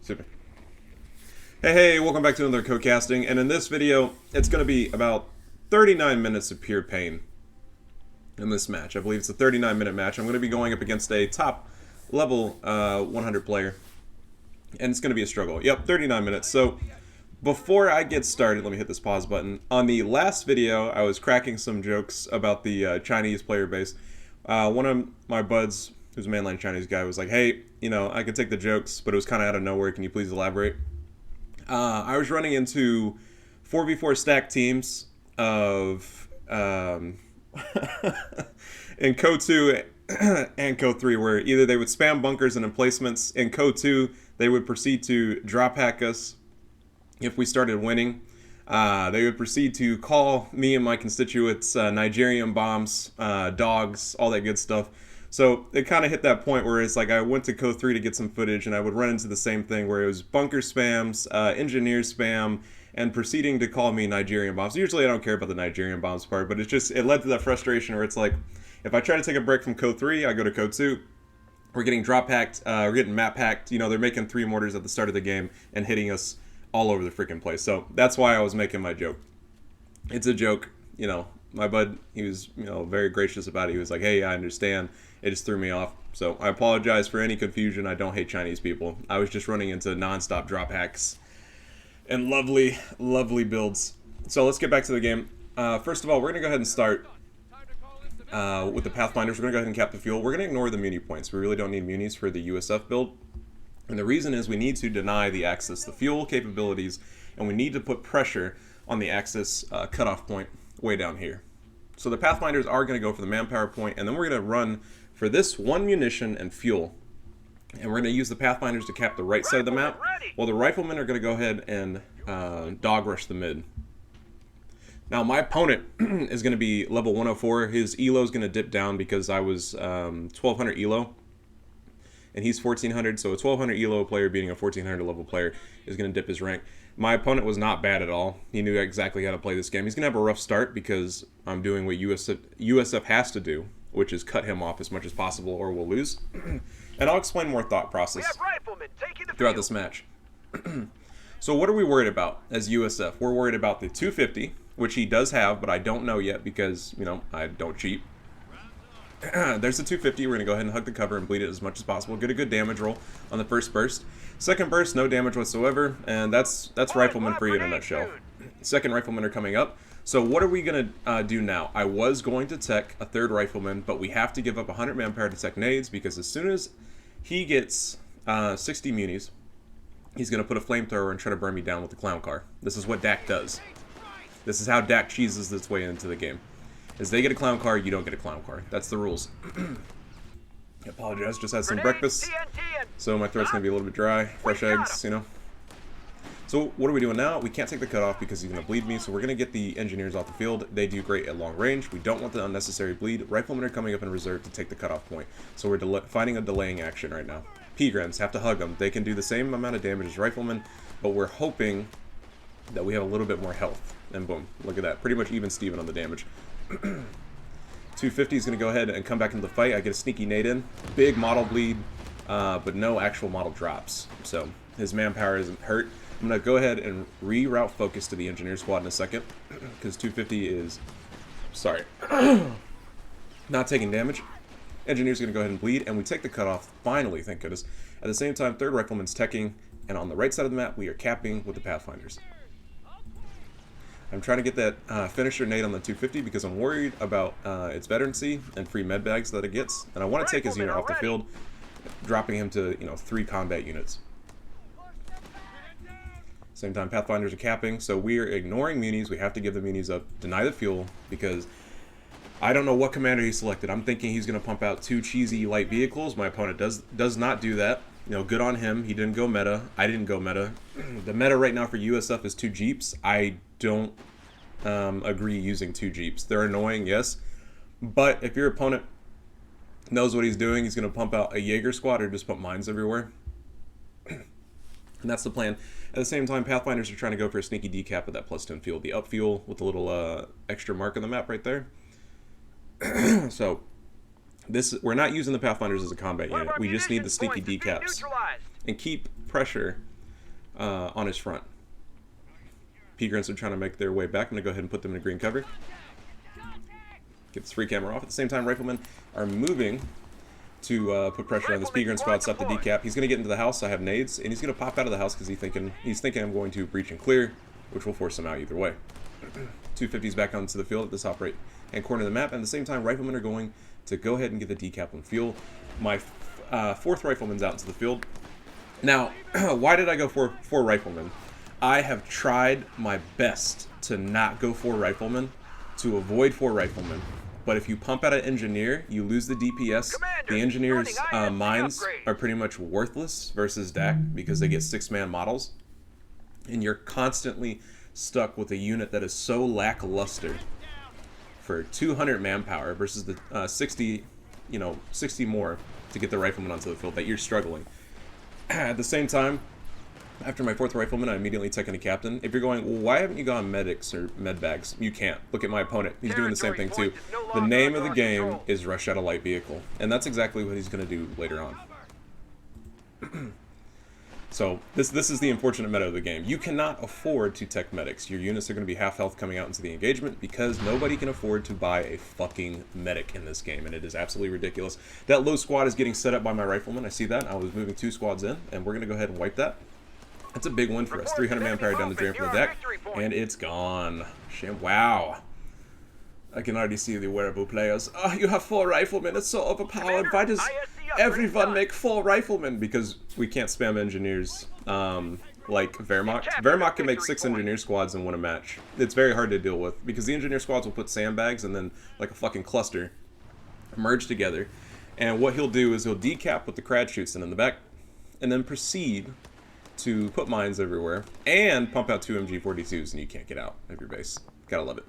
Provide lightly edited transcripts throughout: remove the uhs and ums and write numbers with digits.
Super. Hey, welcome back to another co-casting, and in this video, it's going to be about 39 minutes of pure pain in this match. I believe it's a 39-minute match. I'm going to be going up against a top level 100 player, and it's going to be a struggle. Yep, 39 minutes. So before I get started, let me hit this pause button. On the last video, I was cracking some jokes about the Chinese player base. One of my buds, who's a mainland Chinese guy, was like, hey, you know, I could take the jokes, but it was kind of out of nowhere. Can you please elaborate? I was running into 4v4 stacked teams of in Code 2 and Code 3, where either they would spam bunkers and emplacements. In Code 2, they would proceed to drop hack us if we started winning. They would proceed to call me and my constituents Nigerian bombs, dogs, all that good stuff. So it kind of hit that point where it's like I went to Code 3 to get some footage, and I would run into the same thing where it was bunker spams, engineer spam, and proceeding to call me Nigerian bombs. Usually I don't care about the Nigerian bombs part, but it led to that frustration where it's like, if I try to take a break from Code 3, I go to Code 2. We're getting drop hacked, we're getting map hacked. You know, they're making 3 mortars at the start of the game and hitting us all over the freaking place. So that's why I was making my joke. It's a joke, you know. My bud, he was, you know, very gracious about it. He was like, hey, I understand. It just threw me off. So I apologize for any confusion. I don't hate Chinese people. I was just running into non-stop drop hacks and lovely, lovely builds. So let's get back to the game. First of all, we're going to go ahead and start with the Pathfinders. We're going to go ahead and cap the fuel. We're going to ignore the muni points. We really don't need munis for the USF build. And the reason is we need to deny the Axis the fuel capabilities, and we need to put pressure on the Axis cutoff point way down here. So the Pathfinders are going to go for the manpower point, and then we're going to run for this 1 munition and fuel. And we're going to use the Pathfinders to cap the right side of the map, while the Riflemen are going to go ahead and dog rush the mid. Now my opponent is going to be level 104. His elo is going to dip down because I was 1200 elo. And he's 1400, so a 1200 elo player beating a 1400 level player is going to dip his rank. My opponent was not bad at all. He knew exactly how to play this game. He's going to have a rough start because I'm doing what USF has to do, which is cut him off as much as possible or we'll lose. And I'll explain more thought process throughout this match. So what are we worried about as USF? We're worried about the 250, which he does have, but I don't know yet because, you know, I don't cheat. There's the 250. We're going to go ahead and hug the cover and bleed it as much as possible. Get a good damage roll on the first burst. Second burst, no damage whatsoever, and that's Rifleman for you in a nutshell. Second Riflemen are coming up. So what are we going to do now? I was going to tech a third Rifleman, but we have to give up 100 manpower to tech nades because as soon as he gets 60 munis, he's going to put a flamethrower and try to burn me down with the clown car. This is what DAK does. This is how DAK cheeses its way into the game. As they get a clown car, you don't get a clown car. That's the rules. I apologize, just had some breakfast, so my throat's going to be a little bit dry. Fresh eggs, you know. So what are we doing now? We can't take the cutoff because he's going to bleed me, so we're going to get the engineers off the field. They do great at long range. We don't want the unnecessary bleed. Riflemen are coming up in reserve to take the cutoff point, so we're finding a delaying action right now. Peagrams have to hug them. They can do the same amount of damage as Riflemen, but we're hoping that we have a little bit more health. And boom, look at that. Pretty much even Steven on the damage. 250 is going to go ahead and come back into the fight. I get a sneaky nade in. Big model bleed, but no actual model drops. So his manpower isn't hurt. I'm going to go ahead and reroute focus to the engineer squad in a second because 250 is, sorry, not taking damage. Engineer's going to go ahead and bleed, and we take the cutoff, finally, thank goodness. At the same time, third Rifleman's teching, and on the right side of the map, we are capping with the Pathfinders. I'm trying to get that finisher nade on the 250 because I'm worried about its veterancy and free med bags that it gets. And I want to take his unit off the field, dropping him to, you know, 3 combat units. Same time, Pathfinders are capping, so we are ignoring munis. We have to give the munis up, deny the fuel, because I don't know what commander he selected. I'm thinking he's going to pump out 2 cheesy light vehicles. My opponent does not do that. You know, good on him. He didn't go meta. I didn't go meta. The meta right now for USF is 2 Jeeps. I don't agree using 2 Jeeps. They're annoying, yes. But if your opponent knows what he's doing, he's going to pump out a Jaeger squad or just put mines everywhere. And that's the plan. At the same time, Pathfinders are trying to go for a sneaky decap of that plus 10 fuel. The up fuel with the little extra mark on the map right there. So we're not using the Pathfinders as a combat unit. We just need the sneaky decaps. And keep pressure on his front. Peagrams are trying to make their way back. I'm going to go ahead and put them in a green cover. Get this free camera off. At the same time, riflemen are moving to put pressure on this Peagran squad, stop the decap. He's going to get into the house. I have nades, and he's going to pop out of the house because he's thinking I'm going to breach and clear, which will force him out either way. 250s back onto the field at this top right hand corner of the map, and at the same time, riflemen are going to go ahead and get the decap on fuel. My fourth rifleman's out into the field. Now, why did I go for 4 riflemen? I have tried my best to not go 4 riflemen, to avoid 4 riflemen. But if you pump out an engineer, you lose the DPS. The engineer's mines are pretty much worthless versus DAK because they get 6-man models. And you're constantly stuck with a unit that is so lackluster for 200 manpower versus the 60 more to get the rifleman onto the field that you're struggling. At the same time, after my 4th rifleman, I immediately took in a captain. If you're going, well, why haven't you gone medics or med bags? You can't. Look at my opponent. He's doing the same thing too. The name of the game is rush out a light vehicle. And that's exactly what he's going to do later on. So this is the unfortunate meta of the game. You cannot afford to tech medics. Your units are going to be half health coming out into the engagement because nobody can afford to buy a fucking medic in this game, and it is absolutely ridiculous. That low squad is getting set up by my rifleman. I see that. I was moving 2 squads in, and we're going to go ahead and wipe that. That's a big win for us. 300 manpower down the drain from the deck, and it's gone. Wow. I can already see the wearable players. Oh, you have 4 riflemen. It's so overpowered. Why does everyone make 4 riflemen? Because we can't spam engineers like Wehrmacht. Wehrmacht can make 6 engineer squads and win a match. It's very hard to deal with because the engineer squads will put sandbags and then like a fucking cluster merge together. And what he'll do is he'll decap with the crad shoots in the back and then proceed to put mines everywhere and pump out 2 MG42s and you can't get out of your base. Gotta love it.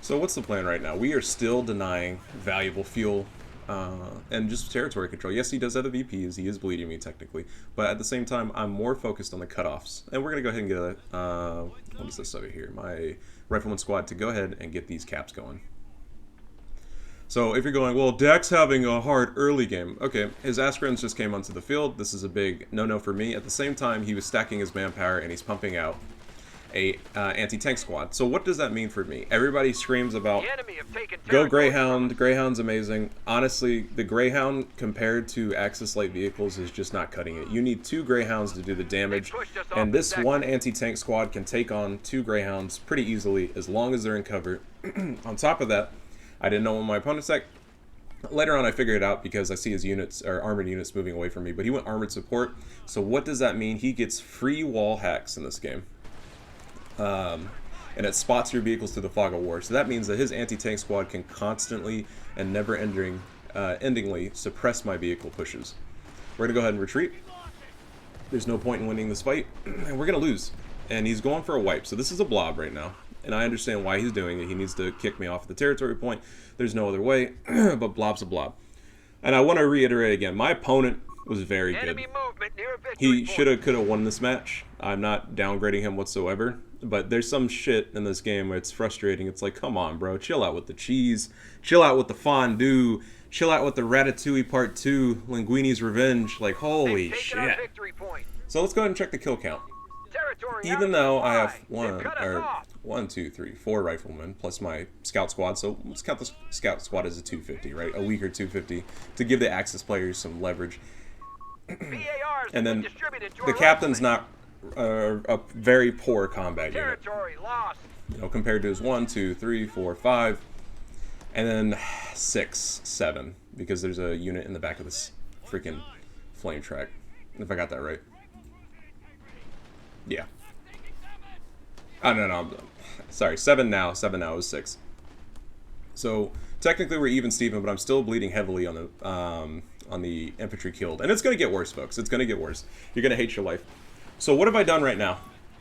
So what's the plan right now? We are still denying valuable fuel and just territory control. Yes, he does have the VPs. He is bleeding me technically. But at the same time, I'm more focused on the cutoffs. And we're going to go ahead and get a, what is this over here? My rifleman squad to go ahead and get these caps going. So if you're going, well, DAK's having a hard early game. Okay, his Askrens just came onto the field. This is a big no-no for me. At the same time, he was stacking his manpower and he's pumping out a anti-tank squad. So what does that mean for me? Everybody screams about go Greyhound. Greyhound's amazing. Honestly, the Greyhound compared to Axis light vehicles is just not cutting it. You need 2 Greyhounds to do the damage, and this one anti-tank squad can take on 2 Greyhounds pretty easily as long as they're in cover. On top of that, I didn't know what my opponent's deck. Later on I figured it out because I see his units, or armored units, moving away from me, but he went armored support. So what does that mean? He gets free wall hacks in this game. And it spots your vehicles through the fog of war. So that means that his anti-tank squad can constantly and never-endingly suppress my vehicle pushes. We're going to go ahead and retreat. There's no point in winning this fight, and we're going to lose. And he's going for a wipe. So this is a blob right now. And I understand why he's doing it. He needs to kick me off at the territory point. There's no other way, but blob's a blob. And I want to reiterate again, my opponent was very good. He shoulda, coulda won this match. I'm not downgrading him whatsoever, but there's some shit in this game where it's frustrating. It's like, come on, bro, chill out with the cheese, chill out with the fondue, chill out with the Ratatouille Part 2, Linguini's Revenge. Like, holy shit. So let's go ahead and check the kill count. Even though I have 1, 2, 3, 4 riflemen plus my scout squad, so let's count the scout squad as a 250, right? A weaker 250 to give the Axis players some leverage. And then the captain's not a very poor combat unit, you know, compared to his 1, 2, 3, 4, 5, and then 6, 7, because there's a unit in the back of this freaking flame track, if I got that right. Yeah. Oh, no, sorry, 7 now. 7 now is 6. So technically we're even Steven, but I'm still bleeding heavily on the infantry killed. And it's going to get worse, folks. It's going to get worse. You're going to hate your life. So what have I done right now?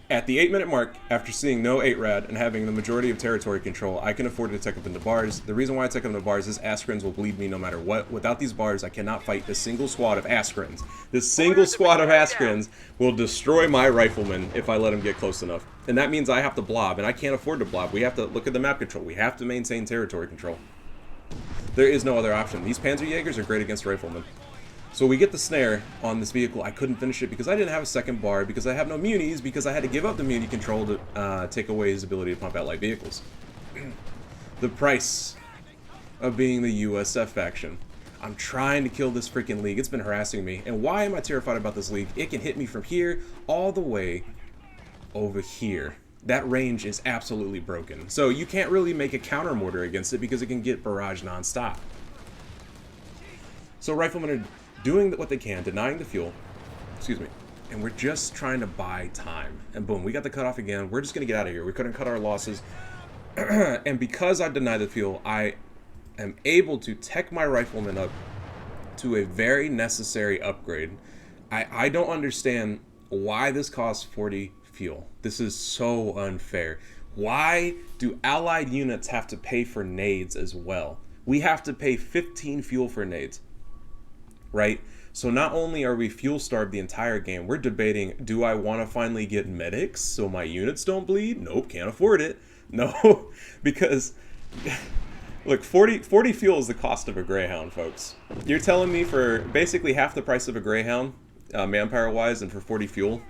At the 8-minute mark, after seeing no 8-rad and having the majority of territory control, I can afford to take up into bars. The reason why I take up into bars is Askrens will bleed me no matter what. Without these bars, I cannot fight this single squad of Askrens. This single squad of Askrens will destroy my riflemen if I let them get close enough. And that means I have to blob, and I can't afford to blob. We have to look at the map control. We have to maintain territory control. There is no other option. These Panzerjägers are great against riflemen. So we get the snare on this vehicle. I couldn't finish it because I didn't have a second bar, because I have no munis, because I had to give up the muni control to take away his ability to pump out light vehicles. The price of being the USF faction. I'm trying to kill this freaking league. It's been harassing me. And why am I terrified about this league? It can hit me from here all the way over here. That range is absolutely broken. So you can't really make a counter mortar against it because it can get barrage non-stop. So riflemen are doing what they can, denying the fuel. Excuse me. And we're just trying to buy time. And boom, we got the cutoff again. We're just going to get out of here. We couldn't cut our losses. And because I denied the fuel, I am able to tech my riflemen up to a very necessary upgrade. I don't understand why this costs 40 fuel. This is so unfair. Why do allied units have to pay for nades as well? We have to pay 15 fuel for nades, right? So not only are we fuel starved the entire game, we're debating, do I want to finally get medics so my units don't bleed? Nope, can't afford it. No, because look, 40 fuel is the cost of a Greyhound, folks. You're telling me for basically half the price of a Greyhound, manpower wise, and for 40 fuel,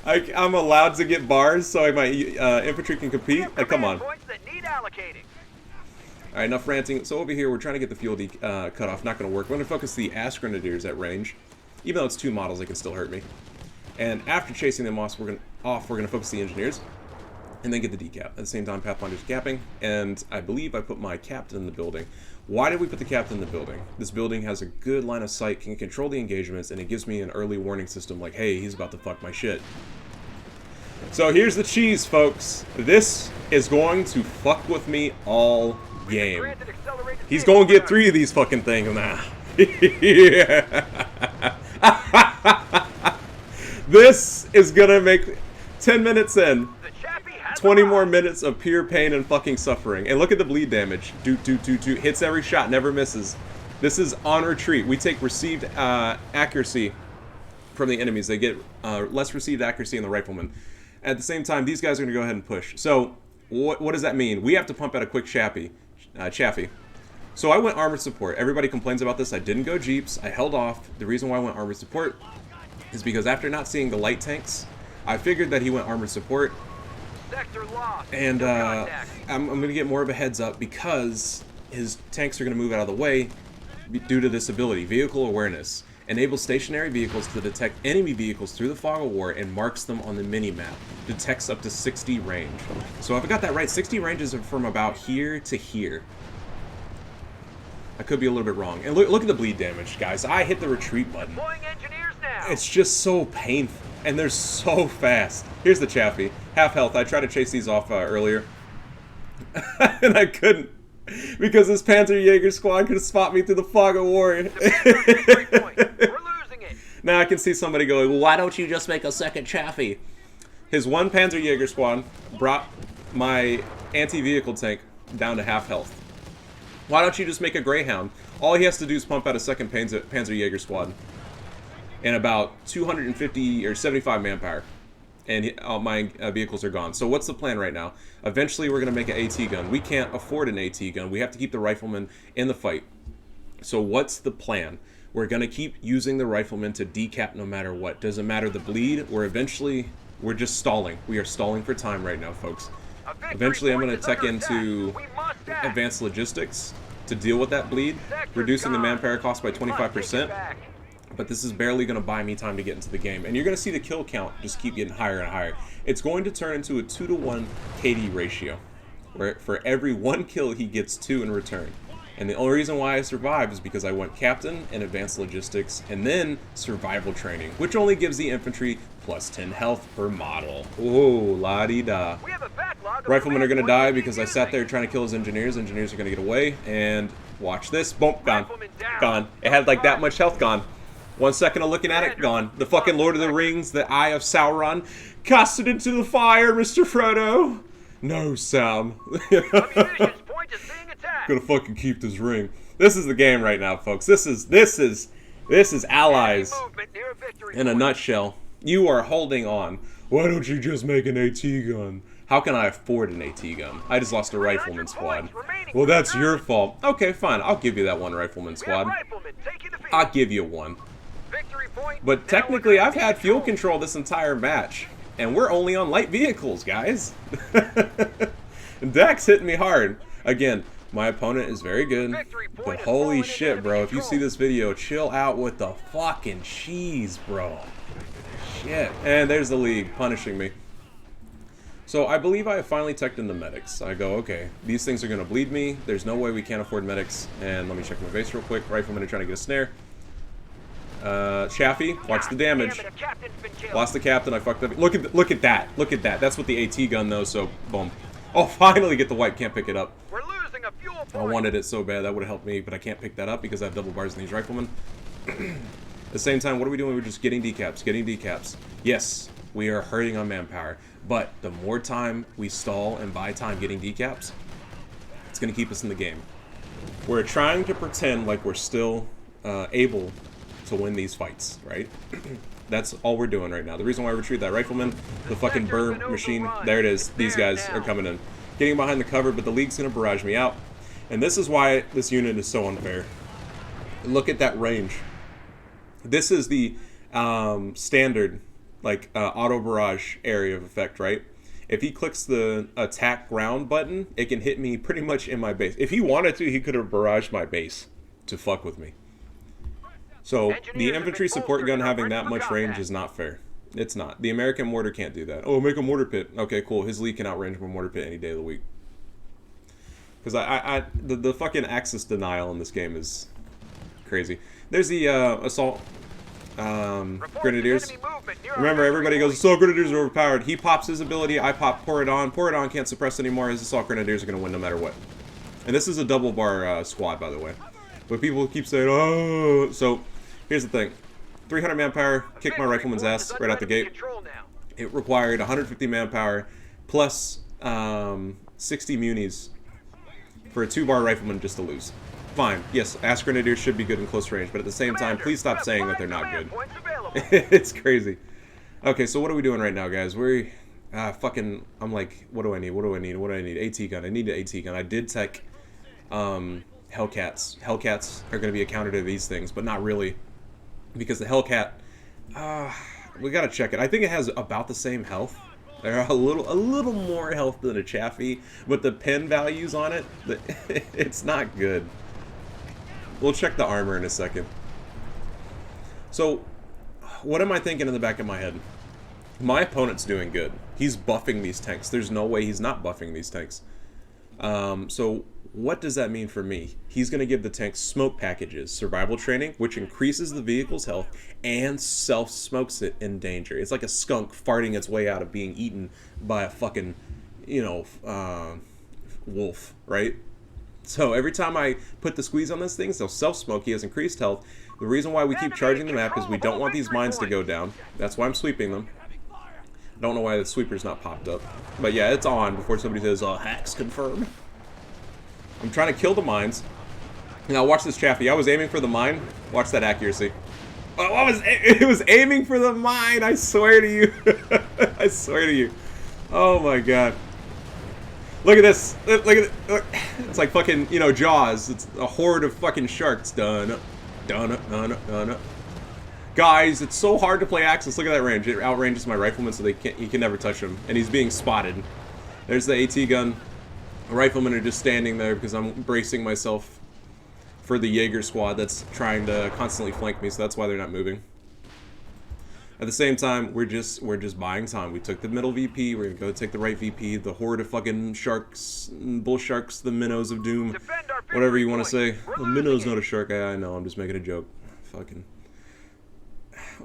I'm allowed to get bars so my infantry can compete? Like, come on. Alright, enough ranting. So over here, we're trying to get the fuel cut off. Not going to work. We're going to focus the Ass Grenadiers at range. Even though it's 2 models, they can still hurt me. And after chasing them off, we're going to focus the Engineers. And then get the decap. At the same time, Pathfinder's capping. And I believe I put my captain in the building. Why did we put the captain in the building? This building has a good line of sight, can control the engagements, and it gives me an early warning system like, hey, he's about to fuck my shit. So here's the cheese, folks. This is going to fuck with me all game. He's going to get 3 of these fucking things now. Yeah. This is going to make 10 minutes in. 20 more minutes of pure pain and fucking suffering. And look at the bleed damage. Hits every shot, never misses. This is on retreat. We take received accuracy from the enemies. They get less received accuracy in the riflemen. At the same time, these guys are going to go ahead and push. So, what does that mean? We have to pump out a quick chaffee. So I went armored support. Everybody complains about this. I didn't go jeeps. I held off. The reason why I went armored support is because after not seeing the light tanks, I figured that he went armored support. And I'm going to get more of a heads up because his tanks are going to move out of the way due to this ability. Vehicle awareness. Enables stationary vehicles to detect enemy vehicles through the fog of war and marks them on the mini-map. Detects up to 60 range. So if I got that right, 60 ranges are from about here to here. I could be a little bit wrong. And look at the bleed damage, guys. I hit the retreat button. It's just so painful. And they're so fast. Here's the Chaffee. Half health. I tried to chase these off earlier. And I couldn't. Because this Panzerjäger squad could spot me through the fog of war. We're losing it. Now I can see somebody going, well, why don't you just make a second Chaffee? His one Panzerjäger squad brought my anti-vehicle tank down to half health. Why don't you just make a Greyhound? All he has to do is pump out a second Panzerjäger squad. And about 250 or 75 manpower. And all my vehicles are gone. So what's the plan right now? Eventually we're going to make an AT gun. We can't afford an AT gun. We have to keep the riflemen in the fight. So what's the plan? We're going to keep using the riflemen to decap no matter what. Doesn't matter the bleed. We're just stalling. We are stalling for time right now, folks. Eventually I'm going to tech into advanced logistics to deal with that bleed, reducing the manpower cost by 25%. But this is barely going to buy me time to get into the game. And you're going to see the kill count just keep getting higher and higher. It's going to turn into a 2-to-1 KD ratio, where for every 1 kill, he gets 2 in return. And the only reason why I survived is because I went captain and advanced logistics, and then survival training, which only gives the infantry plus 10 health per model. Oh, la-di-da. Riflemen are going to die because I sat there trying to kill his engineers. Engineers are going to get away, and watch this. Boom, gone. Gone. It had like that much health gone. 1 second of looking at it, gone. The fucking Lord of the Rings, the Eye of Sauron. Cast it into the fire, Mr. Frodo. No, Sam. Gonna fucking keep this ring. This is the game right now, folks. This is allies in a nutshell. You are holding on. Why don't you just make an AT gun? How can I afford an AT gun? I just lost a rifleman squad. Well, that's your fault. Okay, fine. I'll give you that one rifleman squad. I'll give you one. Victory point. But technically, I've had fuel control this entire match. And we're only on light vehicles, guys. DAK's hitting me hard. Again, my opponent is very good. But holy shit, bro. If you see this video, chill out with the fucking cheese, bro. Shit. And there's the league punishing me. So I believe I have finally teched in the medics. I go, okay, these things are going to bleed me. There's no way we can't afford medics. And let me check my base real quick. Rifleman are trying to get a snare. Chaffee, watch the damage. Lost the captain, I fucked up. Look at that. Look at that. That's what the AT gun though, so boom. Oh, finally get the wipe, can't pick it up. We're losing a fuel point. I wanted it so bad, that would have helped me, but I can't pick that up because I have double bars in these riflemen. At the same time, what are we doing? We're just getting decaps, Yes, we are hurting on manpower, but the more time we stall and buy time getting decaps, it's going to keep us in the game. We're trying to pretend like we're still able to win these fights, right? That's all we're doing right now. The reason why I retrieved that rifleman, the fucking burr machine, there it is. These guys are coming in. Getting behind the cover, but the league's going to barrage me out. And this is why this unit is so unfair. Look at that range. This is the standard, like, auto barrage area of effect, right? If he clicks the attack ground button, it can hit me pretty much in my base. If he wanted to, he could have barraged my base to fuck with me. So, the infantry support gun having that much range is not fair. It's not. The American mortar can't do that. Oh, make a mortar pit. Okay, cool. His league can outrange my mortar pit any day of the week. Because the fucking axis denial in this game is crazy. There's the assault grenadiers. Remember, everybody goes, assault grenadiers are overpowered. He pops his ability, I pop pour it on. Pour it on can't suppress anymore. His assault grenadiers are going to win no matter what. And this is a double bar squad, by the way. But people keep saying, oh. So, here's the thing. 300 manpower, kick my rifleman's ass right out the gate. It required 150 manpower plus 60 munis for a 2-bar rifleman just to lose. Fine. Yes, ass grenadiers should be good in close range, but at the same time, please stop saying that they're not good. It's crazy. Okay, so what are we doing right now, guys? We're I'm like, what do I need? What do I need? What do I need? AT gun. I need an AT gun. I did tech Hellcats. Hellcats are going to be a counter to these things, but not really. Because the Hellcat, we got to check it. I think it has about the same health. They're a little more health than a Chaffee, but the pen values on it, it's not good. We'll check the armor in a second. So, what am I thinking in the back of my head? My opponent's doing good. He's buffing these tanks. There's no way he's not buffing these tanks. So, what does that mean for me? He's going to give the tank smoke packages, survival training, which increases the vehicle's health and self-smokes it in danger. It's like a skunk farting its way out of being eaten by a fucking, wolf, right? So every time I put the squeeze on this thing, they'll self-smoke. He has increased health. The reason why we keep charging the map is we don't want these mines to go down. That's why I'm sweeping them. Don't know why the sweeper's not popped up. But yeah, it's on before somebody says, hacks confirmed. I'm trying to kill the mines. Now watch this Chaffee. I was aiming for the mine. Watch that accuracy. Oh, it was aiming for the mine. I swear to you. I swear to you. Oh my god. Look at this. Look at it. Look. It's like fucking, Jaws. It's a horde of fucking sharks. Done. Guys, it's so hard to play Axis. Look at that range. It outranges my rifleman, so he can never touch him. And he's being spotted. There's the AT gun. The riflemen are just standing there because I'm bracing myself for the Jaeger squad that's trying to constantly flank me, so that's why they're not moving. At the same time, we're just buying time. We took the middle VP, we're gonna go take the right VP, the horde of fucking sharks, bull sharks, the minnows of doom, whatever you want to say. The minnow's not a shark, I know, I'm just making a joke. Fucking.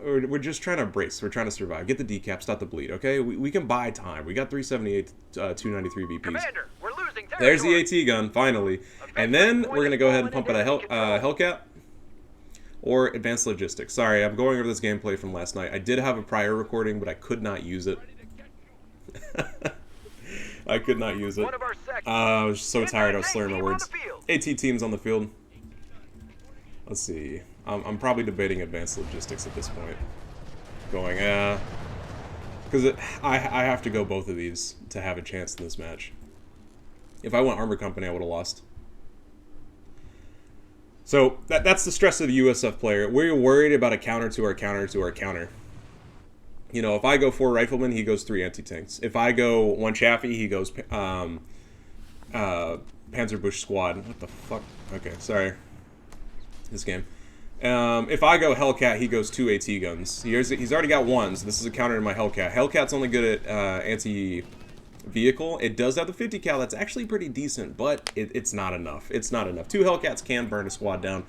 We're just trying to brace. We're trying to survive. Get the decap, stop the bleed, okay? We can buy time. We got 378, 293 VPs. Commander, we're losing territory. There's the AT gun, finally. And then we're going to go ahead and pump out a Hellcat or Advanced Logistics. Sorry, I'm going over this gameplay from last night. I did have a prior recording, but I could not use it. I could not use it. I was so tired I was slurring my words. AT team's on the field. Let's see. I'm probably debating Advanced Logistics at this point. Going, because I have to go both of these to have a chance in this match. If I went Armor Company, I would have lost. So that's the stress of the USF player. We're worried about a counter to our counter to our counter. You know, if I go 4 riflemen, he goes 3 anti-tanks. If I go 1 Chaffee, he goes Panzerbusch squad. What the fuck? Okay, sorry. This game. If I go Hellcat, he goes 2 AT guns. He's already got 1, so this is a counter to my Hellcat. Hellcat's only good at anti-vehicle. It does have the 50 cal. That's actually pretty decent, but it's not enough. It's not enough. 2 Hellcats can burn a squad down,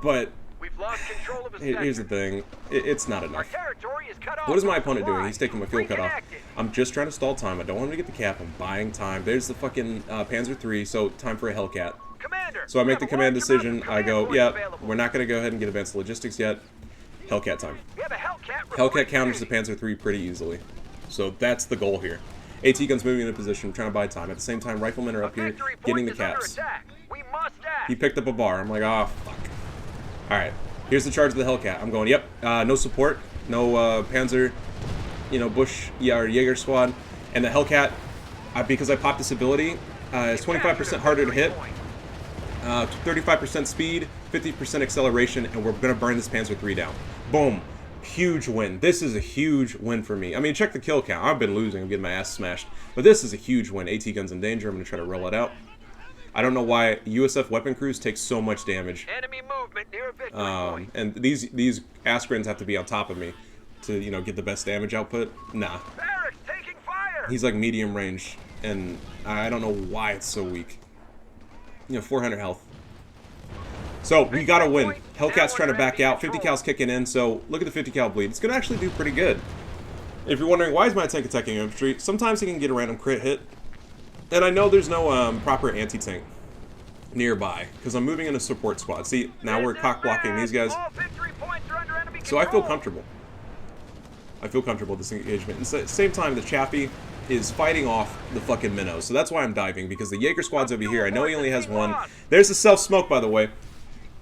but We've lost control of a here's the thing. It's not Our enough. territory is cut off. What is my from opponent doing? He's taking my fuel cutoff. Reconnected. I'm just trying to stall time. I don't want him to get the cap. I'm buying time. There's the fucking Panzer III, so time for a Hellcat. Commander, So I we make have the a command large decision. amount of I go, command yep, points available. we're not going to go ahead and get advanced logistics yet. Hellcat time. We have a Hellcat Hellcat reporting counters the duty. Panzer III pretty easily. So that's the goal here. AT guns moving into position, trying to buy time. At the same time, riflemen are A up here victory point getting the is under caps. attack. We must act. He picked up a bar. I'm like, oh, fuck. Alright, here's the charge of the Hellcat. I'm going, yep, no support, no Panzer, Bush, or Jaeger squad. And the Hellcat, because I popped this ability, is 25% harder to hit, 35% speed, 50% acceleration, and we're going to burn this Panzer III down. Boom. Huge win. This is a huge win for me. I mean, check the kill count. I've been losing. I'm getting my ass smashed. But this is a huge win. AT guns in danger. I'm going to try to roll it out. I don't know why USF weapon crews take so much damage. Enemy movement near a victory point. And these Askrins have to be on top of me to, get the best damage output. Nah. Barracks taking fire. He's like medium range, and I don't know why it's so weak. 400 health. So, we gotta win. Hellcat's trying to back out. 50 cal's kicking in, so look at the 50 cal bleed. It's gonna actually do pretty good. If you're wondering, why is my tank attacking infantry? Sometimes he can get a random crit hit. And I know there's no proper anti-tank nearby, because I'm moving in a support squad. See, now we're cock-blocking these guys. All victory points are under enemy So I feel control. comfortable. I feel comfortable with this engagement. At the same time, the Chaffee is fighting off the fucking minnows. So that's why I'm diving, because the Jaeger squad's over here. I know he only has 1. There's a self-smoke, by the way.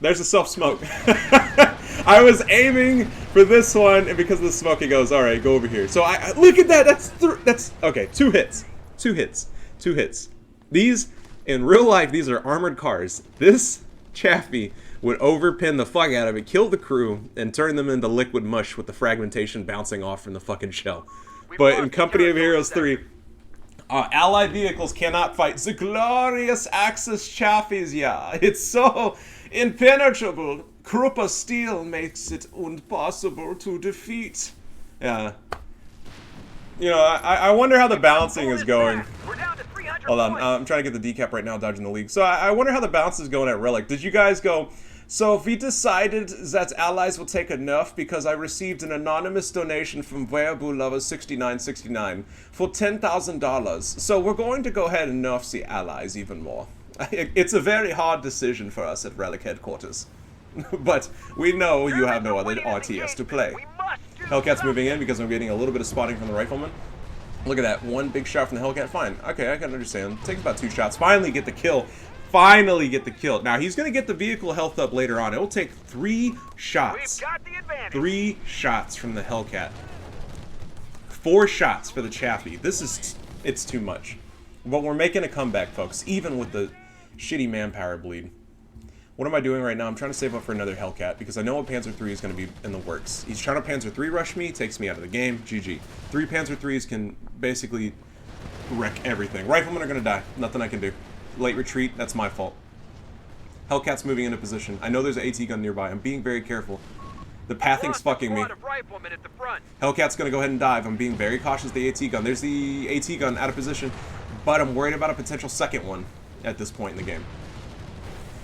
There's a self-smoke. I was aiming for this one, and because of the smoke, he goes, all right, go over here. So I look at that. That's okay. 2 hits. 2 hits. 2 hits. These, in real life, these are armored cars. This Chaffee would overpin the fuck out of it, kill the crew, and turn them into liquid mush with the fragmentation bouncing off from the fucking shell. But in Company of Heroes 3, allied vehicles cannot fight the glorious Axis Chaffies, yeah. It's so impenetrable. Krupa steel makes it impossible to defeat. Yeah. I wonder how the balancing is going. We're down to 300 Hold on, points. I'm trying to get the decap right now, dodging the league. So I wonder how the balance is going at Relic. Did you guys go, so we decided that allies will take enough because I received an anonymous donation from Wehrbu Lover 6969 for $10,000. So we're going to go ahead and nerf the allies even more. It's a very hard decision for us at Relic headquarters. But we know you have no other RTS to play. We must do Hellcat's something. moving in because I'm getting a little bit of spotting from the rifleman. Look at that. 1 big shot from the Hellcat. Fine. Okay, I can understand. Takes about 2 shots. Finally get the kill. Finally get the kill. Now, he's going to get the vehicle health up later on. It will take 3 shots. We've got the advantage. 3 shots from the Hellcat. 4 shots for the Chaffee. It's too much. But we're making a comeback, folks, even with the shitty manpower bleed. What am I doing right now? I'm trying to save up for another Hellcat because I know a Panzer III is going to be in the works. He's trying to Panzer III rush me, takes me out of the game. GG. 3 Panzer IIIs can basically wreck everything. Riflemen are going to die. Nothing I can do. Late retreat, that's my fault. Hellcat's moving into position. I know there's an AT gun nearby. I'm being very careful. The pathing's fucking me. Squad of riflemen at the front. Hellcat's going to go ahead and dive. I'm being very cautious of the AT gun. There's the AT gun out of position, but I'm worried about a potential second one at this point in the game.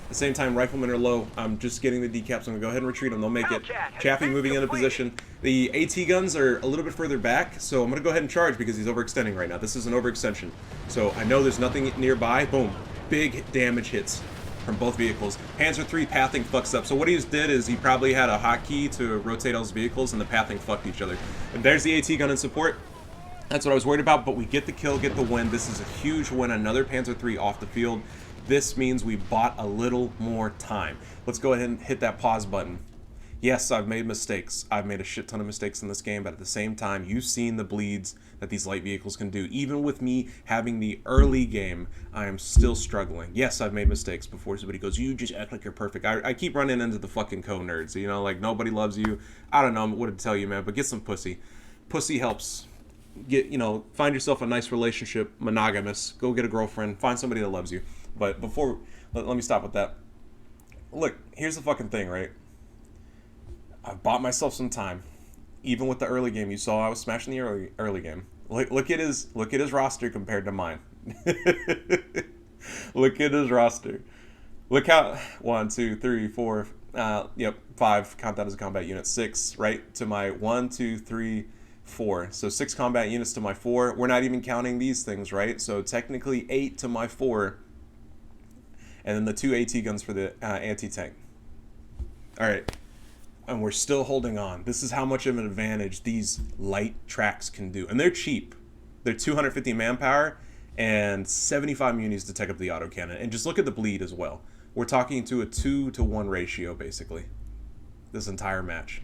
At the same time, riflemen are low. I'm just getting the decaps. I'm going to go ahead and retreat them. They'll make it. Chaffee moving into position. The AT guns are a little bit further back, so I'm going to go ahead and charge because he's overextending right now. This is an overextension. So I know there's nothing nearby. Boom. Big damage hits from both vehicles. Panzer III pathing fucks up. So what he just did is he probably had a hotkey to rotate all his vehicles, and the pathing fucked each other. And there's the AT gun in support. That's what I was worried about, but we get the kill, get the win. This is a huge win. Another Panzer III off the field. This means we bought a little more time. Let's go ahead and hit that pause button. Yes, I've made mistakes. I've made a shit ton of mistakes in this game, but at the same time, you've seen the bleeds that these light vehicles can do. Even with me having the early game, I am still struggling. Yes, I've made mistakes before somebody goes, you just act like you're perfect. I keep running into the fucking co-nerds, you know, like nobody loves you. I don't know what to tell you, man, but get some pussy. Pussy helps. Get, you know, find yourself a nice relationship, monogamous. Go get a girlfriend, find somebody that loves you. But before, let me stop with that. Look, here's the fucking thing, right? I've bought myself some time. Even with the early game, you saw I was smashing the early game. Look at his roster compared to mine. Look at his roster. Look how 1, 2, 3, 4. Yep, 5. Count that as a combat unit. 6, right to my 1, 2, 3, 4. So 6 combat units to my 4. We're not even counting these things, right? So technically 8 to my 4. And then the 2 AT guns for the anti-tank. All right. And we're still holding on. This is how much of an advantage these light tracks can do. And they're cheap. They're 250 manpower and 75 munis to take up the autocannon. And just look at the bleed as well. We're talking to a 2-to-1 ratio, basically, this entire match.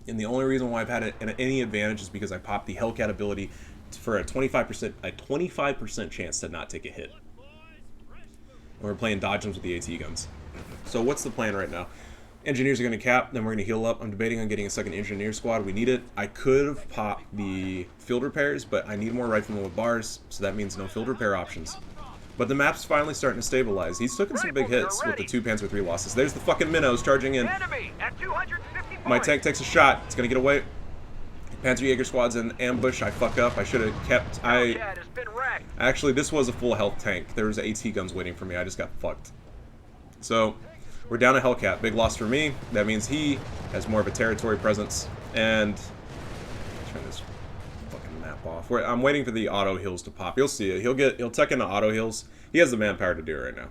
And the only reason why I've had any advantage is because I popped the Hellcat ability for a 25% chance to not take a hit. And we're playing dodgems with the AT guns. So what's the plan right now? Engineers are going to cap, then we're going to heal up. I'm debating on getting a second engineer squad. We need it. I could have popped the field repairs, but I need more riflemen with bars, so that means no field repair options. But the map's finally starting to stabilize. He's taking some big hits with the 2 Panzer III losses. There's the fucking minnows charging in. Enemy at 250 My points. tank takes a shot. It's going to get away. Panzer Jaeger squad's in ambush. I fuck up. I should have kept... Hellcat has been wrecked. Actually, this was a full health tank. There was AT guns waiting for me. I just got fucked. So... we're down a Hellcat. Big loss for me. That means he has more of a territory presence. And turn this fucking map off. I'm waiting for the auto heals to pop. You'll see it. He'll tuck into auto heals. He has the manpower to do it right now.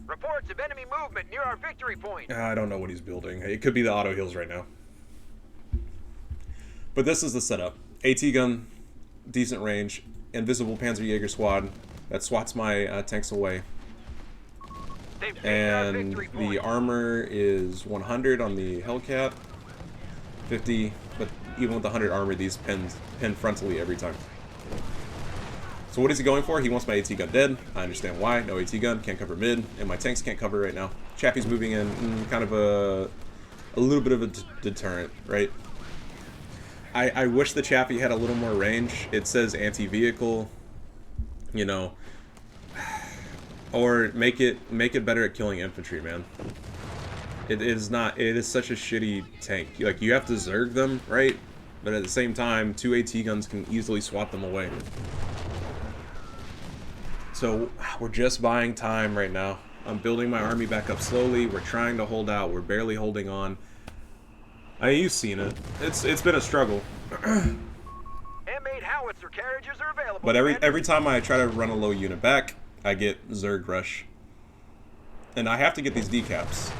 Reports of enemy movement near our victory point. I don't know what he's building. It could be the auto heals right now. But this is the setup. AT gun, decent range, invisible Panzer Jaeger squad that swats my tanks away. And the armor is 100 on the Hellcat, 50, but even with the 100 armor, these pin frontally every time. So what is he going for? He wants my AT gun dead. I understand why. No AT gun, can't cover mid, and my tanks can't cover right now. Chappie's moving in, kind of a little bit of a deterrent, right? I wish the Chappie had a little more range. It says anti-vehicle, you know. Or make it better at killing infantry, man. It is such a shitty tank. Like, you have to zerg them, right? But at the same time, 2 AT guns can easily swat them away. So we're just buying time right now. I'm building my army back up slowly. We're trying to hold out. We're barely holding on. I mean, you've seen it. It's been a struggle. M8 howitzer carriages are available. But every time I try to run a low unit back, I get Zerg Rush. And I have to get these decaps.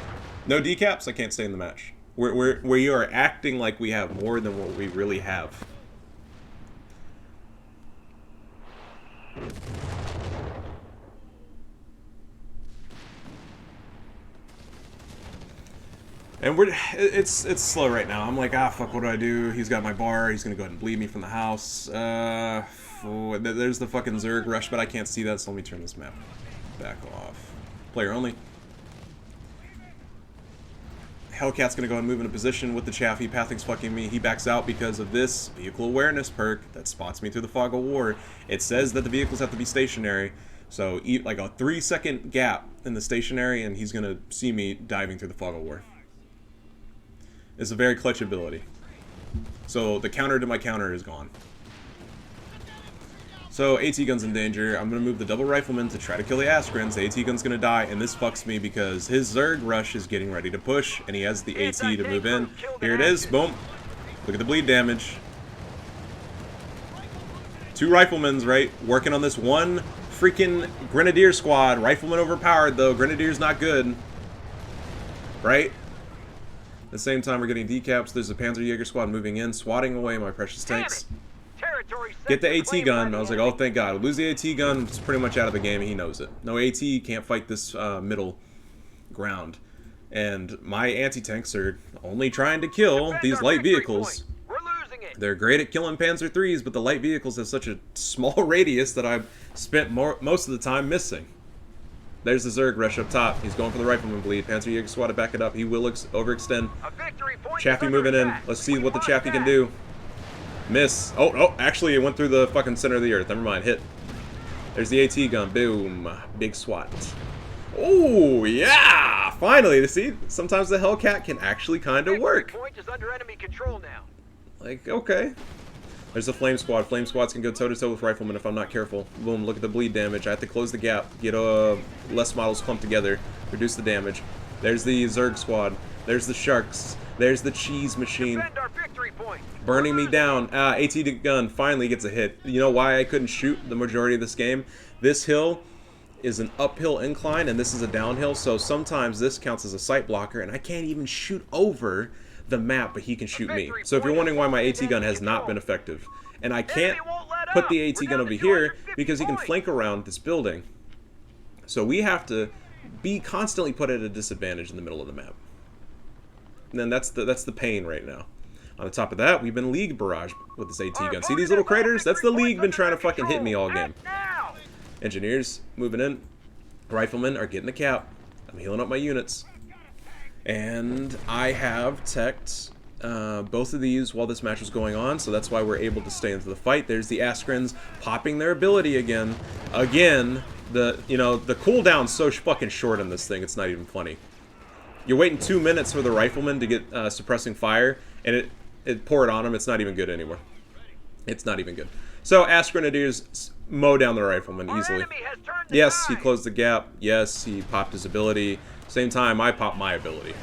No decaps, I can't stay in the match. We are acting like we have more than what we really have. And it's slow right now. I'm like, fuck, what do I do? He's got my bar. He's gonna go ahead and bleed me from the house. There's the fucking Zerg Rush, but I can't see that, so let me turn this map back off. Player only. Hellcat's gonna go ahead and move into position with the Chaffee. Pathing's fucking me. He backs out because of this vehicle awareness perk that spots me through the fog of war. It says that the vehicles have to be stationary. So, like a 3-second gap in the stationary, and he's gonna see me diving through the fog of war. It's a very clutch ability. So the counter to my counter is gone. So AT gun's in danger. I'm gonna move the double rifleman to try to kill the Askrins. The AT gun's gonna die, and this fucks me because his Zerg Rush is getting ready to push, and he has the AT to move in. Here it is. Boom. Look at the bleed damage. 2 riflemen's, right? Working on this one freaking Grenadier squad. Rifleman overpowered, though. Grenadier's not good. Right? At the same time, we're getting decaps. There's a Panzer Jaeger squad moving in, swatting away my precious tanks. Get the AT gun. I was like, oh, thank God. Lose the AT gun. It's pretty much out of the game, and he knows it. No AT, can't fight this middle ground. And my anti-tanks are only trying to kill Defend these our light victory vehicles. point. We're losing it. They're great at killing Panzer IIIs, but the light vehicles have such a small radius that I've spent most of the time missing. There's the Zerg rush up top. He's going for the rifleman bleed. Panzer Jaeger squad to back it up. He will overextend. A victory point. Chaffee is under moving in. attack. Let's see We what the must Chaffee can attack. do. Miss. Oh, actually it went through the fucking center of the earth. Never mind. Hit. There's the AT gun. Boom. Big swat. Oh, yeah! Finally, see? Sometimes the Hellcat can actually kind of Victory work. point is under enemy control now. Like, okay. There's the Flame Squad. Flame Squads can go toe-to-toe with Riflemen if I'm not careful. Boom, look at the bleed damage. I have to close the gap, get less models clumped together, reduce the damage. There's the Zerg Squad. There's the Sharks. There's the Cheese Machine. Defend our victory point. Burning We're me losing down. AT gun finally gets a hit. You know why I couldn't shoot the majority of this game? This hill is an uphill incline and this is a downhill, so sometimes this counts as a sight blocker and I can't even shoot over the map, but he can shoot me. So if you're wondering why my AT gun has not been effective, and I can't put the AT gun over here because he can flank around this building. So we have to be constantly put at a disadvantage in the middle of the map. And then that's the pain right now. On the top of that, we've been League barrage with this AT gun. See these little craters? That's the League been trying to fucking hit me all game. Now. Engineers moving in. Riflemen are getting the cap. I'm healing up my units. And I have teched both of these while this match was going on, so that's why we're able to stay into the fight. There's the Askrens popping their ability again. Again, the cooldown's so fucking short on this thing, it's not even funny. You're waiting 2 minutes for the Rifleman to get suppressing fire, and it pour it on him. It's not even good anymore. It's not even good. So Grenadiers mow down the Rifleman Our easily. enemy has turned the Yes, he tide. closed the gap. Yes, he popped his ability. Same time, I popped my ability.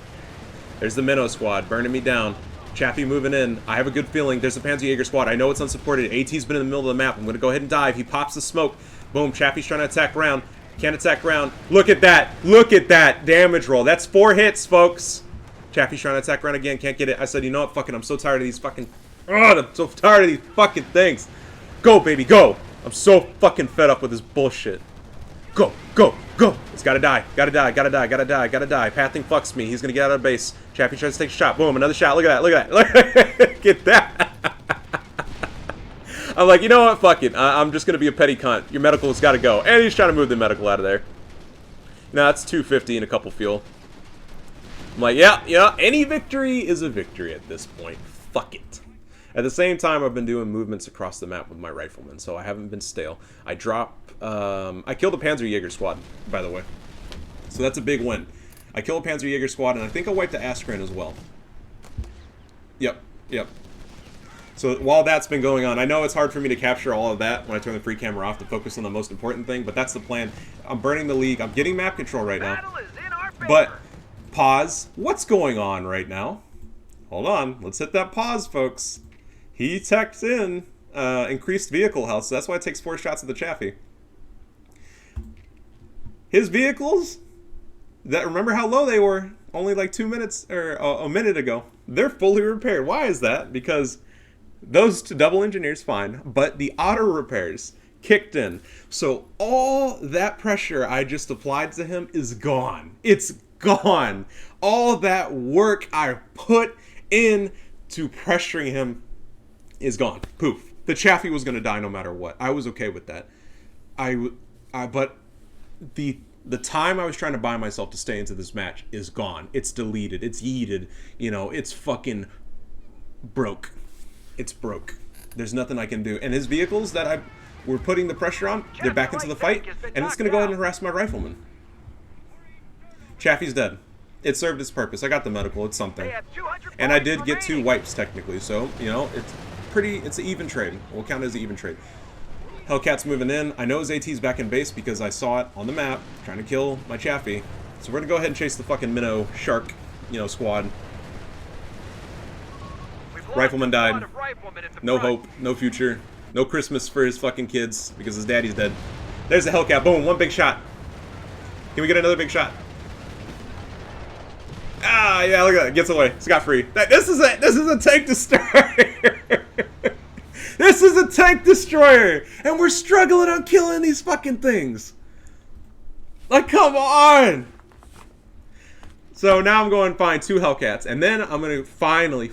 There's the Minnow squad burning me down. Chaffee moving in. I have a good feeling. There's the Panzer Jaeger squad. I know it's unsupported. AT's been in the middle of the map. I'm going to go ahead and dive. He pops the smoke. Boom. Chaffee's trying to attack ground. Can't attack ground. Look at that. Look at that damage roll. That's 4 hits, folks. Chaffee's trying to attack ground again. Can't get it. I said, you know what? Fuck it. I'm so tired of these fucking... Ugh, I'm so tired of these fucking things. Go, baby. Go. I'm so fucking fed up with this bullshit. Go, go, go. It's gotta die. Gotta die, gotta die, gotta die, gotta die. Pathing fucks me. He's gonna get out of base. Chaffee tries to take a shot. Boom, another shot. Look at that, look at that. Look Get that. I'm like, you know what? Fuck it. I'm just gonna be a petty cunt. Your medical's gotta go. And he's trying to move the medical out of there. Now that's 250 and a couple fuel. I'm like, yeah, any victory is a victory at this point. Fuck it. At the same time, I've been doing movements across the map with my Riflemen, so I haven't been stale. I killed a Panzer Jaeger squad, by the way. So that's a big win. I killed a Panzer Jaeger squad, and I think I wiped the Askren as well. Yep. So while that's been going on, I know it's hard for me to capture all of that when I turn the free camera off to focus on the most important thing, but that's the plan. I'm burning the League. I'm getting map control right now. Battle is in our favor. But, pause. What's going on right now? Hold on. Let's hit that pause, folks. He teched in increased vehicle health, so that's why it takes 4 shots at the Chaffee. His vehicles, remember how low they were only like 2 minutes, or a minute ago. They're fully repaired. Why is that? Because those double engineers, fine, but the auto repairs kicked in. So all that pressure I just applied to him is gone. It's gone. All that work I put in to pressuring him is gone. Poof. The Chaffee was going to die no matter what. I was okay with that. But the time I was trying to buy myself to stay into this match is gone. It's deleted. It's yeeted. It's fucking broke. It's broke. There's nothing I can do. And his vehicles that we're putting the pressure on, they're back into the fight, and it's going to go ahead and harass my Rifleman. Chaffee's dead. It served its purpose. I got the medical. It's something. They have 200 And I points did get 2 remaining. wipes technically, so, it's an even trade. We'll count it as an even trade. Hellcat's moving in. I know his AT's back in base because I saw it on the map, trying to kill my Chaffee. So we're gonna go ahead and chase the fucking minnow shark, squad. We've lost Rifleman a died. squad of riflemen at the No front. hope, no future, no Christmas for his fucking kids because his daddy's dead. There's the Hellcat. Boom, 1 big shot. Can we get another big shot? Ah, yeah, look at that. Gets away. Scot-free. This is a tank destroyer. This is a tank destroyer. And we're struggling on killing these fucking things. Like, come on. So now I'm going to find 2 Hellcats, and then I'm going to finally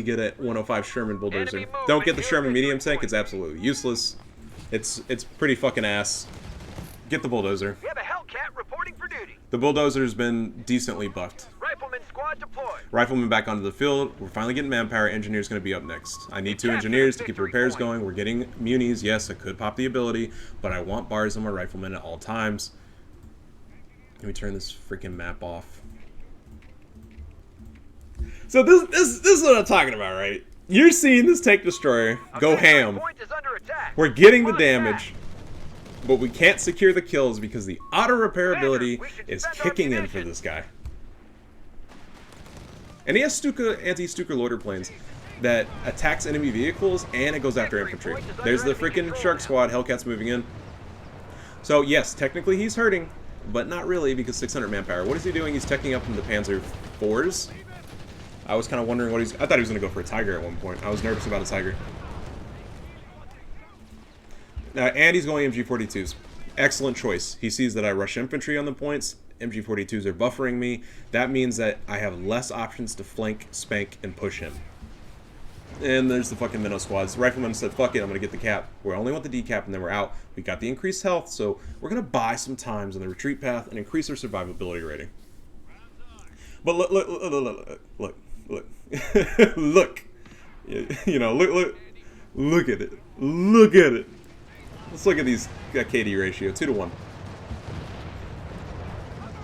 get a 105 Sherman bulldozer. Don't get the Sherman medium tank; it's absolutely useless. It's pretty fucking ass. Get the bulldozer. We have a Hellcat reporting for duty. The bulldozer's been decently buffed. Rifleman squad deployed. Rifleman back onto the field. We're finally getting manpower. Engineer's going to be up next. I need 2 engineers to keep the repairs going. We're getting munis. Yes, I could pop the ability, but I want bars on my rifleman at all times. Let me turn this freaking map off. So this is what I'm talking about, right? You're seeing this tank destroyer go ham. We're getting the damage, but we can't secure the kills because the auto repair ability is kicking in for this guy. And he has anti-Stuka loader planes that attacks enemy vehicles and it goes after infantry. There's the freaking Shark Squad. Hellcat's moving in. So yes, technically he's hurting, but not really because 600 manpower. What is he doing? He's teching up in the Panzer IVs. I was kind of wondering what he's... I thought he was going to go for a Tiger at one point. I was nervous about a Tiger. And he's going MG42s. Excellent choice. He sees that I rush infantry on the points. MG42s are buffering me. That means that I have less options to flank, spank, and push him. And there's the fucking minnow squads. The rifleman said, fuck it, I'm going to get the cap. We only want the D cap, and then we're out. We got the increased health, so we're going to buy some times on the retreat path and increase our survivability rating. But look. Look. You know, look at it. Look at it. Let's look at these KD ratio, 2 to 1.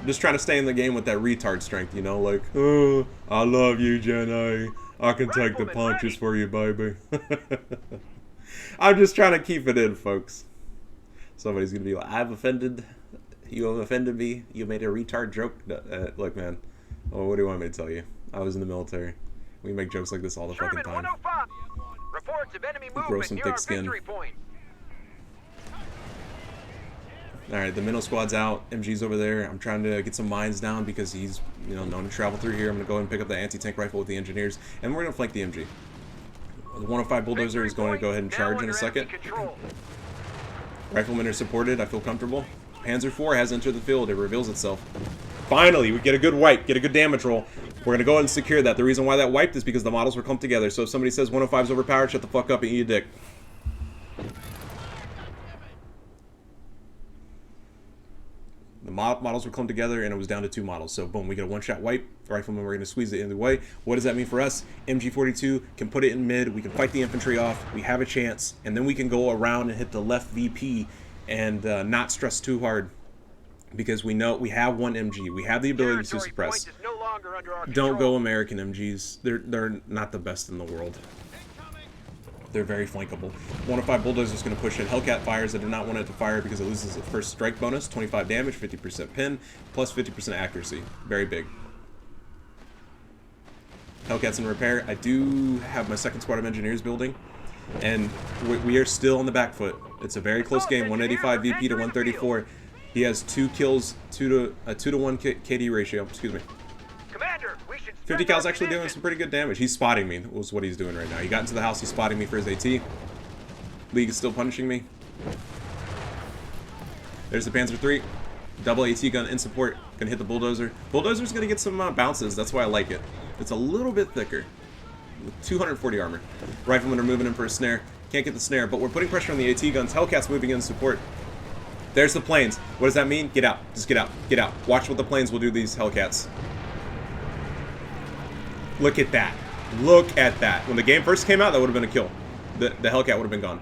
Just trying to stay in the game with that retard strength, you know, like, oh, I love you, Jenny. I can take the punches for you, baby. I'm just trying to keep it in, folks. Somebody's gonna be like, I've offended. You have offended me. You made a retard joke. Look, man. Oh, what do you want me to tell you? I was in the military. We make jokes like this all the fucking time. Reports of enemy Grow movement some near thick our skin. victory point. Alright, the minnow squad's out. MG's over there. I'm trying to get some mines down because he's, you know, known to travel through here. I'm going to go ahead and pick up the anti-tank rifle with the engineers, and we're going to flank the MG. The 105 bulldozer is going to go ahead and charge in a second. Riflemen are supported. I feel comfortable. Panzer IV has entered the field. It reveals itself. Finally, we get a good wipe, get a good damage roll. We're going to go ahead and secure that. The reason why that wiped is because the models were clumped together. So if somebody says 105's overpowered, shut the fuck up and eat a dick. The models were clumped together and it was down to 2 models. So boom, we get a one-shot wipe. The riflemen were going to squeeze it in the way. What does that mean for us? MG42 can put it in mid. We can fight the infantry off. We have a chance. And then we can go around and hit the left VP and not stress too hard. Because we know we have 1 MG. We have the ability to suppress. Don't go American MGs. They're not the best in the world. They're very flankable. 105 bulldozer is going to push in. Hellcat fires. I do not want it to fire because it loses its first strike bonus. 25 damage, 50% pin, plus 50% accuracy. Very big. Hellcat's in repair. I do have my second squad of engineers building. And we are still on the back foot. It's a very close game. 185 VP to 134. He has 2 kills, 2 to 1 KD ratio. Excuse me. Commander, we should 50 cal's actually doing some pretty good damage. He's spotting me, was what he's doing right now. He got into the house, he's spotting me for his AT. League is still punishing me. There's the Panzer III. Double AT gun in support. Gonna hit the bulldozer. Bulldozer's gonna get some bounces, that's why I like it. It's a little bit thicker. With 240 armor. Riflemen are moving in for a snare. Can't get the snare, but we're putting pressure on the AT guns. Hellcat's moving in support. There's the planes. What does that mean? Get out. Just get out. Get out. Watch what the planes will do to these Hellcats. Look at that. Look at that. When the game first came out, that would have been a kill. The Hellcat would have been gone.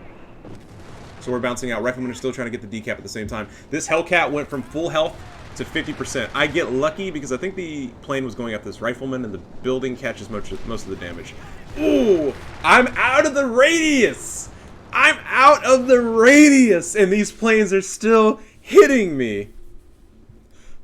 So we're bouncing out. Riflemen are still trying to get the decap at the same time. This Hellcat went from full health to 50%. I get lucky because I think the plane was going after this rifleman and the building catches most of the damage. Ooh! I'm out of the radius! I'm out of the radius! And these planes are still hitting me.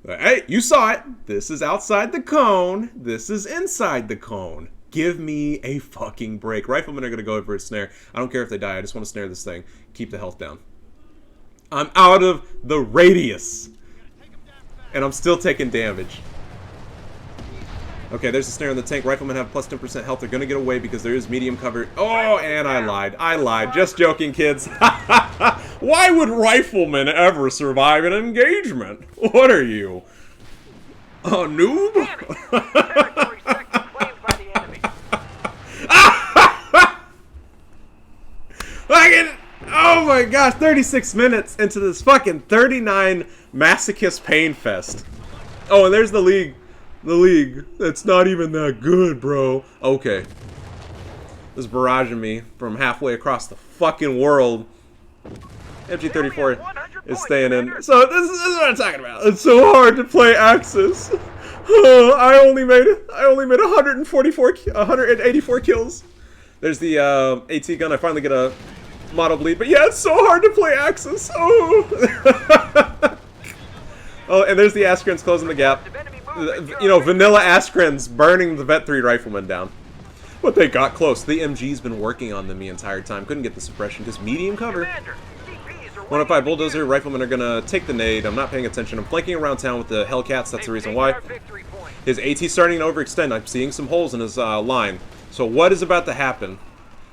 Hey, you saw it. This is outside the cone. This is inside the cone. Give me a fucking break. Riflemen are going to go in for a snare. I don't care if they die. I just want to snare this thing. Keep the health down. I'm out of the radius. And I'm still taking damage. Okay, there's a snare in the tank. Riflemen have plus 10% health. They're going to get away because there is medium cover. Oh, and I lied. I lied. Just joking, kids. Why would riflemen ever survive an engagement? What are you? Oh, noob? Damn it! Territory sector claimed by the enemy. Fucking, oh my gosh, 36 minutes into this fucking 39 masochist pain fest. Oh, and there's the league. The league. It's not even that good, bro. Okay. This barraging me from halfway across the fucking world. MG34 is staying in. So this is what I'm talking about. It's so hard to play Axis. I only made 184 kills. There's the AT gun. I finally get a model bleed, but yeah, it's so hard to play Axis. Oh. Oh, and there's the Askrens closing the gap. You know, vanilla Askrens burning the Vet 3 rifleman down. But they got close. The MG's been working on them the entire time. Couldn't get the suppression because medium cover. 105 Bulldozer, Riflemen are gonna take the nade. I'm not paying attention. I'm flanking around town with the Hellcats. That's the reason why. His AT's starting to overextend. I'm seeing some holes in his line. So what is about to happen?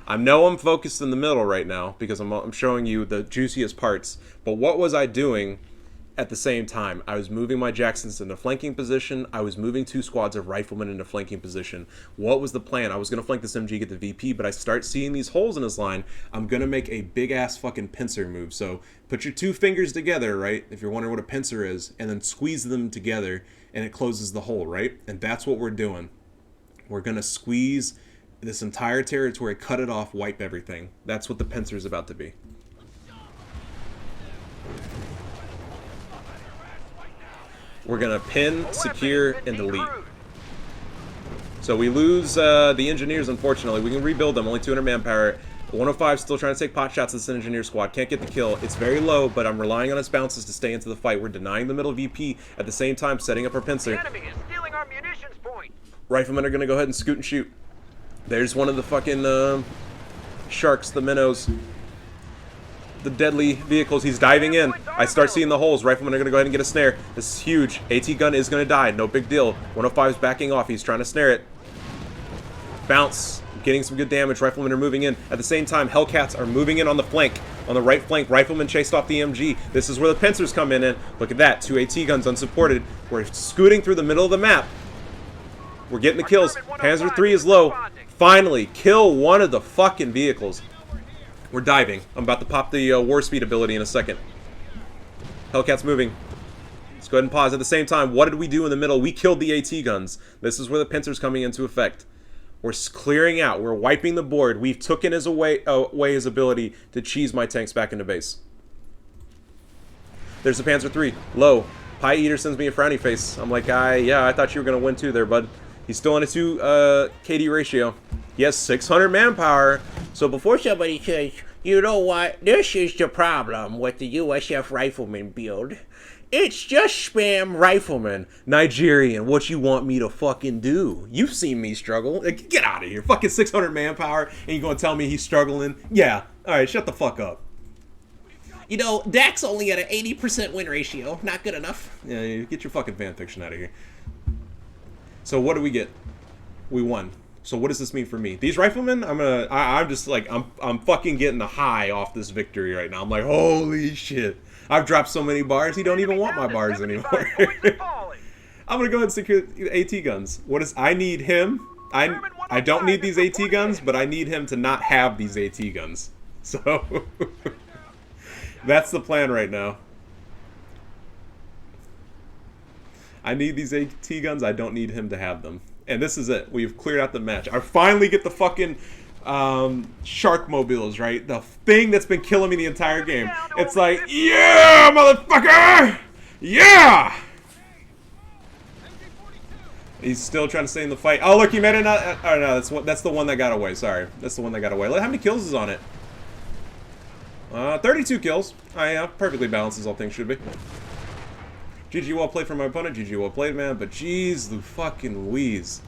I know I'm focused in the middle right now because I'm showing you the juiciest parts. But what was I doing at the same time? I was moving my Jacksons into flanking position. I was moving 2 squads of riflemen into flanking position. What was the plan? I was going to flank this MG, get the VP, but I start seeing these holes in his line. I'm going to make a big-ass fucking pincer move. So put your 2 fingers together, right, if you're wondering what a pincer is, and then squeeze them together, and it closes the hole, right? And that's what we're doing. We're going to squeeze this entire territory, cut it off, wipe everything. That's what the pincer is about to be. We're going to pin, secure, and delete. So we lose the engineers, unfortunately. We can rebuild them, only 200 manpower. 105 still trying to take pot shots at this engineer squad. Can't get the kill. It's very low, but I'm relying on his bounces to stay into the fight. We're denying the middle VP at the same time, setting up our pincer. The enemy is stealing our munitions point. Riflemen are going to go ahead and scoot and shoot. There's one of the fucking sharks, the minnows. The deadly vehicles. He's diving in. I start seeing the holes. Riflemen are going to go ahead and get a snare. This is huge. AT gun is going to die. No big deal. 105 is backing off. He's trying to snare it. Bounce. Getting some good damage. Riflemen are moving in. At the same time, Hellcats are moving in on the flank. On the right flank, Riflemen chased off the MG. This is where the pincers come in. And look at that. 2 AT guns unsupported. We're scooting through the middle of the map. We're getting the kills. Panzer III is low. Finally, kill one of the fucking vehicles. We're diving. I'm about to pop the war speed ability in a second. Hellcat's moving. Let's go ahead and pause. At the same time, what did we do in the middle? We killed the AT guns. This is where the pincer's coming into effect. We're clearing out. We're wiping the board. We've taken away his ability to cheese my tanks back into base. There's the Panzer III. Low. Pie Eater sends me a frowny face. I'm like, yeah, I thought you were going to win too there, bud. He's still in a 2 KD ratio. He has 600 manpower. So before somebody says, you know what, this is the problem with the USF rifleman build. It's just spam rifleman. Nigerian, what you want me to fucking do? You've seen me struggle. Like, get out of here. Fucking 600 manpower and you're going to tell me he's struggling? Yeah. Alright, shut the fuck up. You know, DAK's only at an 80% win ratio. Not good enough. Yeah, get your fucking fan fiction out of here. So what do we get? We won. So what does this mean for me? These riflemen, I'm just like, I'm fucking getting a high off this victory right now. I'm like, holy shit. I've dropped so many bars, he don't even want my bars anymore. I'm gonna go ahead and secure AT guns. I need him. I don't need these AT guns, but I need him to not have these AT guns. So, that's the plan right now. I need these AT guns, I don't need him to have them. And this is it. We've cleared out the match. I finally get the fucking shark mobiles, right? The thing that's been killing me the entire game. It's like, yeah, motherfucker! Yeah! He's still trying to stay in the fight. Oh, look, he made it. Oh, no, that's the one that got away. Sorry. That's the one that got away. Look how many kills is on it. 32 kills. Yeah, perfectly balanced as all things should be. GG, well played from my opponent. GG, well played, man. But jeez, the fucking Louise.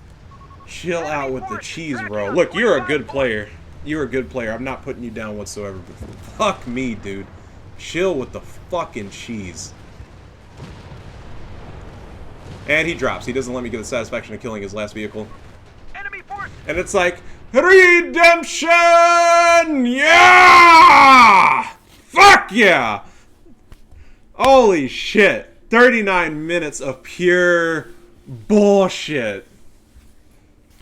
Chill out with the cheese, bro. Look, you're a good player. You're a good player. I'm not putting you down whatsoever. But fuck me, dude. Chill with the fucking cheese. And he drops. He doesn't let me get the satisfaction of killing his last vehicle. Enemy force. And it's like, redemption! Yeah! Fuck yeah! Holy shit. 39 minutes of pure Bullshit.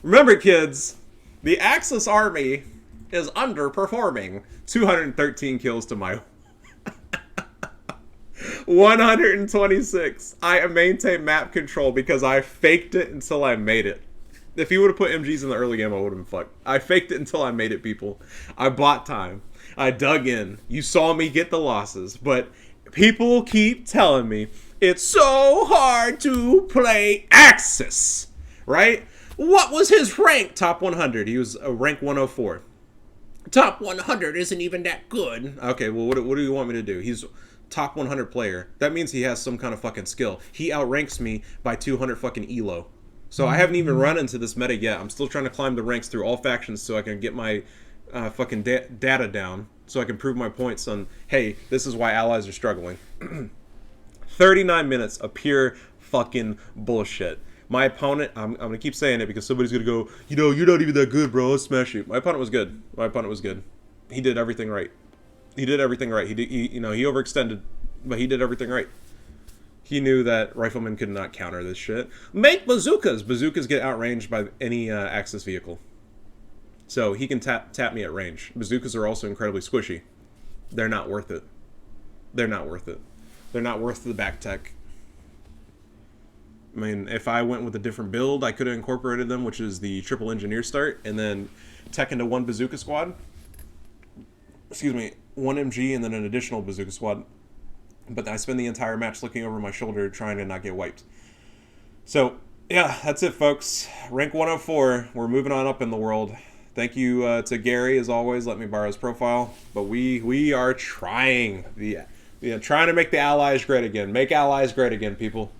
Remember, kids, the Axis army is underperforming. 213 kills to my 126. I maintain map control because I faked it until I made it. If he would have put MGs in the early game, I would have been fucked. I faked it until I made it, people. I bought time. I dug in. You saw me get the losses, but people keep telling me it's so hard to play Axis, right? What was his rank? Top 100. He was a rank 104. Top 100 isn't even that good. Okay, well, what do you want me to do? He's top 100 player. That means he has some kind of fucking skill. He outranks me by 200 fucking elo. So I haven't even run into this meta yet. I'm still trying to climb the ranks through all factions so I can get my fucking data down so I can prove my points on, hey, this is why allies are struggling. 39 minutes of pure fucking bullshit. My opponent, I'm going to keep saying it because somebody's going to go, you know, you're not even that good, bro. I'll smash you. My opponent was good. My opponent was good. He did everything right. He did everything right. He overextended, but he did everything right. He knew that riflemen could not counter this shit. Make bazookas. Bazookas get outranged by any Axis vehicle. So he can tap me at range. Bazookas are also incredibly squishy. They're not worth it. They're not worth it. They're not worth the back tech. I mean, if I went with a different build, I could have incorporated them, which is the triple engineer start, and then tech into one bazooka squad. Excuse me, one MG and then an additional bazooka squad. But I spend the entire match looking over my shoulder trying to not get wiped. So, yeah, that's it, folks. Rank 104. We're moving on up in the world. Thank you to Gary, as always. Let me borrow his profile. But we are trying. Trying to make the allies great again. Make allies great again, people.